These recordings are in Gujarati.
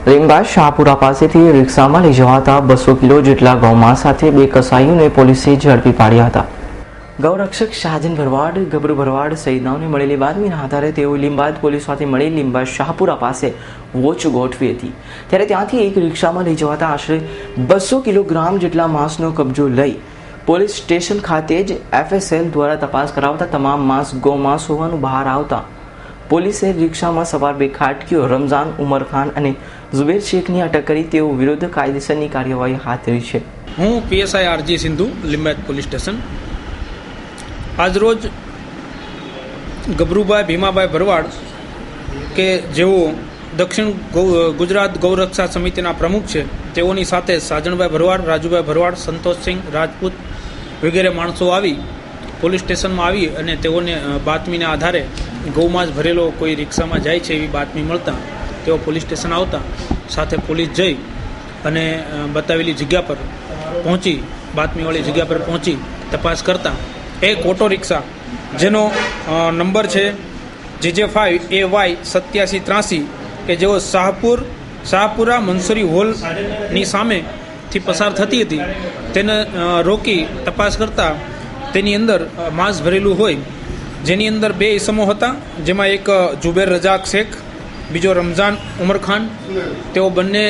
લીંબાદ શાહપુરા પાસેથી રિક્ષામાં લઈ જવાતા 200 કિલો જેટલા ગૌમાંસ સાથે 2 કસાઈઓને પોલીસે ઝડપી પાડ્યા હતા. ગૌરક્ષક શાહજન ભરવાડ, ગબરુ ભરવાડ સહિતનાઓને મળેલી બાતમીના આધારે તેઓ લીંબાદ પોલીસ સાથે મળી લીંબાદ શાહપુરા પાસે વોચ ગોઠવી હતી. ત્યારે ત્યાંથી એક રિક્ષામાં લઈ જવાતા આશરે 200 કિલોગ્રામ જેટલા માંસનો કબજો લઈ પોલીસ સ્ટેશન ખાતે જ FSL દ્વારા તપાસ કરાવતા તમામ માંસ ગૌમાંસ હોવાનું બહાર આવતા પોલીસે રિક્ષામાં સવાર 2 ખાટકીઓ રમઝાન ઉમર ખાન અને ઝુબેર શેખની અટક કરી તેઓ વિરુદ્ધ કાયદેસરની કાર્યવાહી હાથ ધરી છે. હું PSI RG Sindhu, લીંબાદ police station. આજરોજ ગબરુભાઈ ભીમાભાઈ ભરવાડ કે જેઓ દક્ષિણ ગુજરાત ગૌરક્ષા સમિતિના પ્રમુખ છે, તેઓની સાથે સાજણભાઈ ભરવાડ, રાજુભાઈ ભરવાડ, સંતોષસિંહ રાજપૂત વગેરે માણસો આવી પોલીસ સ્ટેશનમાં આવી અને તેઓને બાતમીના આધારે ગૌમાંસ ભરેલો કોઈ રિક્ષામાં જાય છે એવી બાતમી મળતા તેઓ પોલીસ સ્ટેશન આવતા સાથે પોલીસ જઈ અને બતાવેલી જગ્યા પર પહોંચી, બાતમીવાળી જગ્યા પર પહોંચી તપાસ કરતા એક ઓટો રિક્ષા જેનો નંબર છે JJ5 AY 8783 કે જેઓ શાહપુરા મંસૂરી હોલની સામેથી પસાર થતી હતી તેને રોકી તપાસ કરતા તેની અંદર માંસ ભરેલું હોય, જેની અંદર 2 ઈસમો હતા, જેમાં એક ઝુબેર રજાક શેખ, બીજો રમઝાન ઉમર ખાન. તેઓ બંને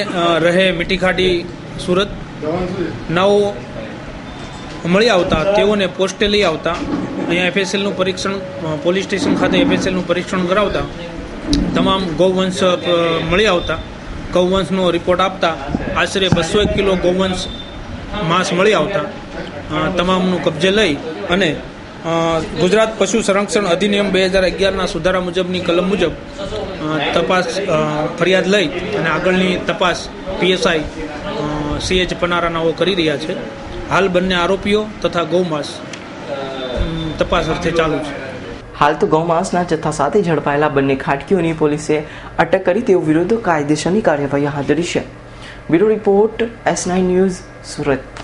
રહે મીઠીખાડી સુરત. નવ મળી આવતા તેઓને પોસ્ટે લઈ આવતા અહીંયા FSLનું પરીક્ષણ પોલીસ સ્ટેશન ખાતે FSLનું પરીક્ષણ કરાવતા તમામ ગૌવંશ મળી આવતા ગૌવંશનો રિપોર્ટ આપતા આશરે 201 કિલો ગૌવંશ માંસ મળી આવતા તમામનું કબજે લઈ અને ગુજરાત પશુ સંરક્ષણ અધિનિયમ 2011ના સુધારા મુજબની કલમ મુજબ તપાસ ફરિયાદ લઈ અને આગળની તપાસ PSI CH પનારાનાઓ કરી રહ્યા છે. હાલ બંને આરોપીઓ તથા ગૌમાંસ તપાસ અર્થે ચાલુ છે. હાલ તો ગૌમાંસના જથ્થા સાથે ઝડપાયેલા બંને ખાટકીઓની પોલીસે અટક કરી તેઓ વિરુદ્ધ કાયદેસરની કાર્યવાહી હાથ ધરી છે. Bureau report S9 news, Surat.